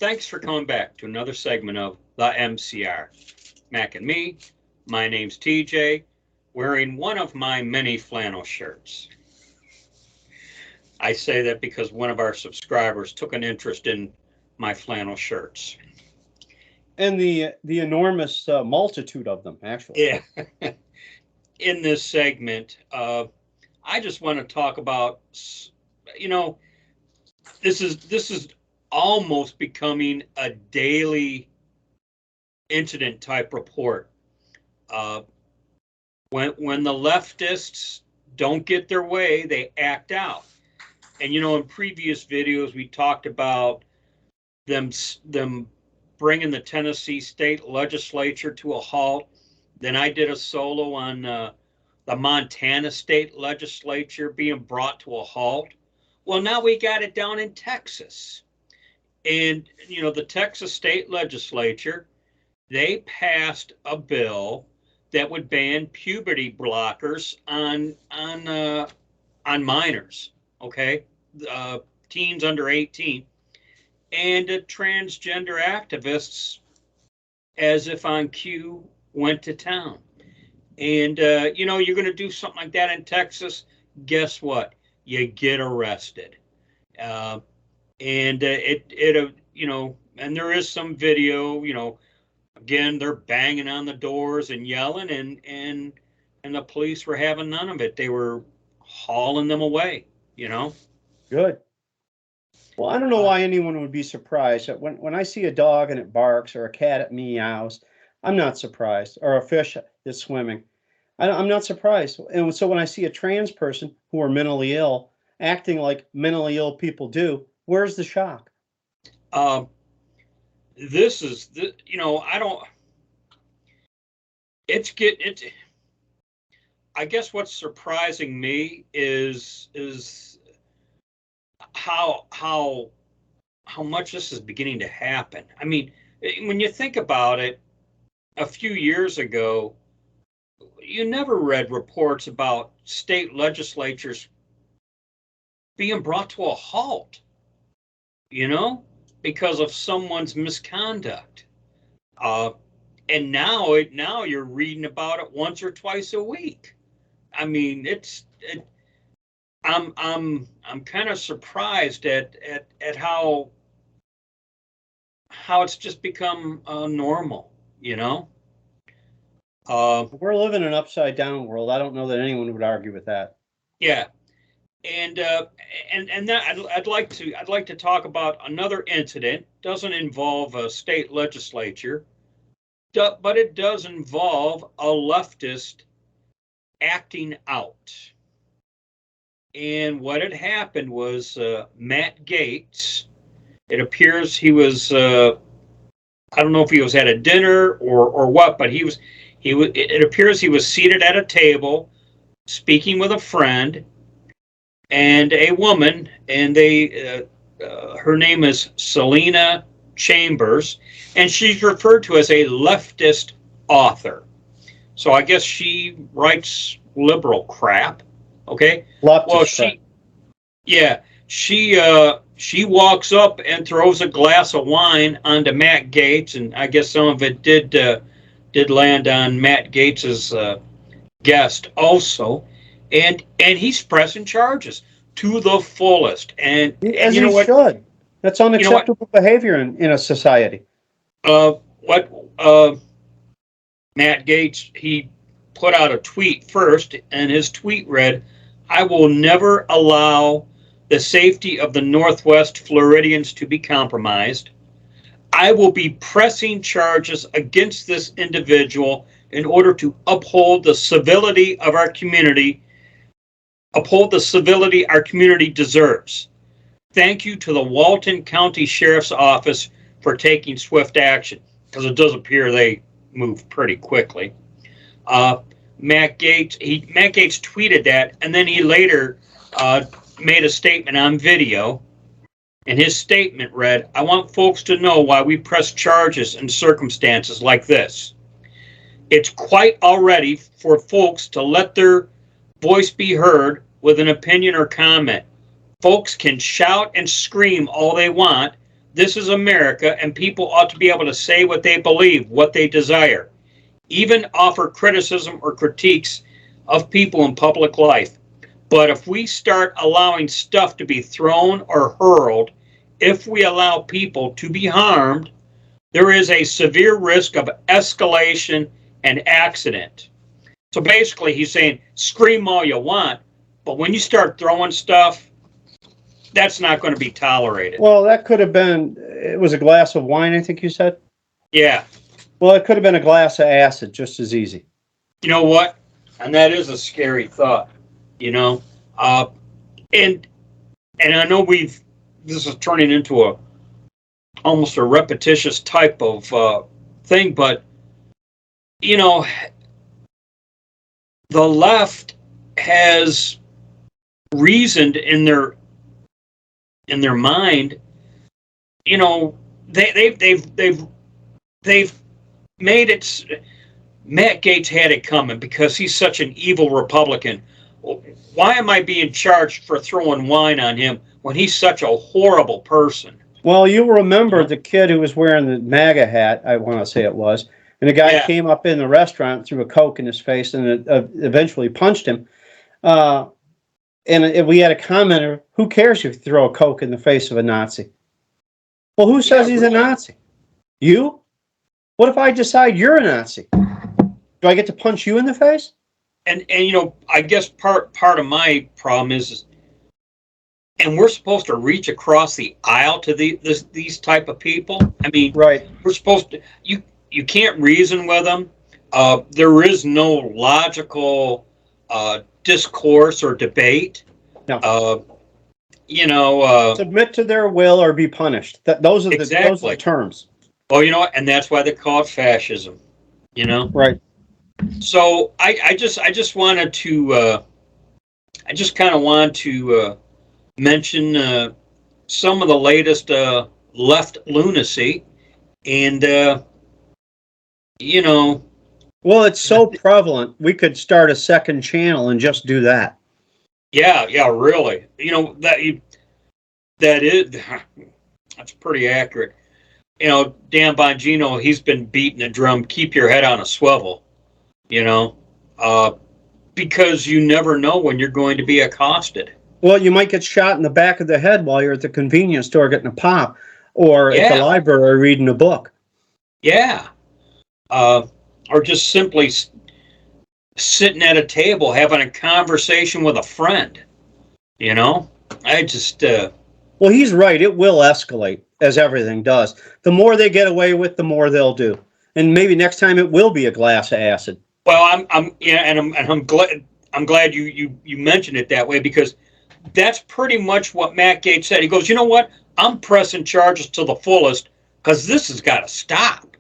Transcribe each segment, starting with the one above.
Thanks for coming back to another segment of the MCR. Mac and me, my name's TJ, wearing one of my many flannel shirts. I say that because one of our subscribers took an interest in my flannel shirts. And the enormous multitude of them, actually. Yeah. In this segment, I just want to talk about, this is almost becoming a daily incident type report. When the leftists don't get their way, they act out. And in previous videos we talked about them bringing the Tennessee state legislature to a halt. Then I did a solo on the Montana state legislature being brought to a halt. Well, now we got it down in Texas. And, the Texas state legislature, they passed a bill that would ban puberty blockers on minors, okay? Teens under 18. And transgender activists, as if on cue, went to town. And, you're going to do something like that in Texas, guess what? You get arrested. And and there is some video, again, they're banging on the doors and yelling, and the police were having none of it. They were hauling them away, Good. Well, I don't know why anyone would be surprised. When I see a dog and it barks, or a cat that meows, I'm not surprised. Or a fish is swimming, I'm not surprised. And so when I see a trans person who are mentally ill acting like mentally ill people do, where's the shock? This is I don't. I guess what's surprising me is how much this is beginning to happen. I mean, when you think about it, a few years ago, you never read reports about state legislatures being brought to a halt, because of someone's misconduct. And now you're reading about it once or twice a week. I mean, I'm kind of surprised at how it's just become normal, We're living in an upside down world. I don't know that anyone would argue with that. Yeah. And that I'd like to talk about another incident. Doesn't involve a state legislature, but it does involve a leftist acting out. And what had happened was Matt Gaetz. It appears he was I don't know if he was at a dinner or what, but he was. It appears he was seated at a table, speaking with a friend and a woman, and her name is Selena Chambers, and she's referred to as a leftist author. So I guess she writes liberal crap. Okay. Leftist crap. She walks up and throws a glass of wine onto Matt Gaetz, and I guess some of it did land on Matt Gaetz's guest also, and he's pressing charges to the fullest. And as he should. That's unacceptable behavior in a society. Matt Gaetz, he put out a tweet first, and his tweet read, "I will never allow the safety of the Northwest Floridians to be compromised. I will be pressing charges against this individual in order to uphold the civility of our community, uphold the civility our community deserves. Thank you to the Walton County Sheriff's Office for taking swift action," because it does appear they move pretty quickly. Matt Gaetz tweeted that, and then he later made a statement on video, and his statement read, "I want folks to know why we press charges in circumstances like this. It's quite already for folks to let their voice be heard with an opinion or comment. Folks can shout and scream all they want, this is America, and people ought to be able to say what they believe, what they desire, even offer criticism or critiques of people in public life. But if we start allowing stuff to be thrown or hurled, if we allow people to be harmed, there is a severe risk of escalation and accident. So basically, he's saying, scream all you want, but when you start throwing stuff, that's not going to be tolerated. Well, that could have been, it was a glass of wine, I think you said? Yeah. Well, it could have been a glass of acid, just as easy. You know what? And that is a scary thought, you know? And I know this is turning into almost a repetitious type of thing, but, you know, the left has reasoned in their mind, you know, they've made it. Matt Gaetz had it coming because he's such an evil Republican. Why am I being charged for throwing wine on him when he's such a horrible person? Well, you remember the kid who was wearing the MAGA hat, I want to say it was, and the guy came up in the restaurant, threw a Coke in his face, and eventually punched him. And we had a commenter, who cares if you throw a Coke in the face of a Nazi? Well, who says he's a Nazi? You? What if I decide you're a Nazi? Do I get to punch you in the face? And you know, I guess part of my problem is, and we're supposed to reach across the aisle to these type of people. I mean, right? We're supposed to. You can't reason with them. There is no logical discourse or debate. No. You know, submit to their will or be punished. Those are the terms. Well, you know, and that's why they call it fascism. You know, right? So I just wanted to I just kind of want to mention some of the latest left lunacy, and you know. Well, it's so prevalent. We could start a second channel and just do that. Yeah, really. You know that's pretty accurate. You know, Dan Bongino, he's been beating the drum. Keep your head on a swivel. You know, because you never know when you're going to be accosted. Well, you might get shot in the back of the head while you're at the convenience store getting a pop, or at the library reading a book. Yeah. Or just simply sitting at a table having a conversation with a friend. You know, I just. Well, he's right. It will escalate, as everything does. The more they get away with, the more they'll do. And maybe next time it will be a glass of acid. Well, I'm glad you mentioned it that way, because that's pretty much what Matt Gaetz said. He goes, you know what? I'm pressing charges to the fullest because this has got to stop.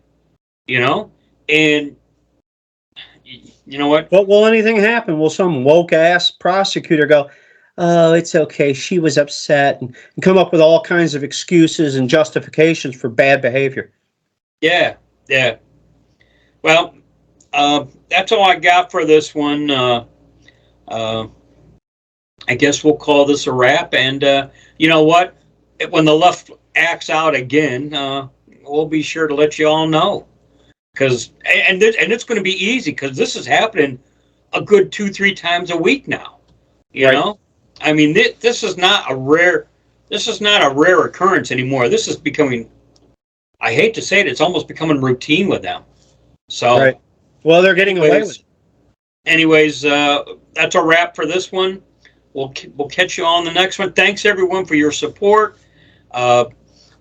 You know, and you know what? But will anything happen? Will some woke ass prosecutor go, "Oh, it's okay, she was upset," and come up with all kinds of excuses and justifications for bad behavior? Yeah. Well, that's all I got for this one. I guess we'll call this a wrap. And you know what? When the left acts out again, we'll be sure to let you all know. And it's going to be easy because this is happening a good 2-3 times a week now. You know, I mean, this is not a rare occurrence anymore. This is becoming, I hate to say it, it's almost becoming routine with them. So, well, they're getting away with it. Anyways, that's a wrap for this one. We'll catch you on the next one. Thanks everyone for your support.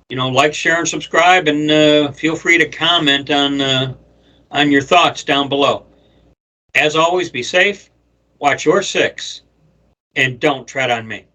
You know, like, share, and subscribe, and feel free to comment on your thoughts down below. As always, be safe, watch your six, and don't tread on me.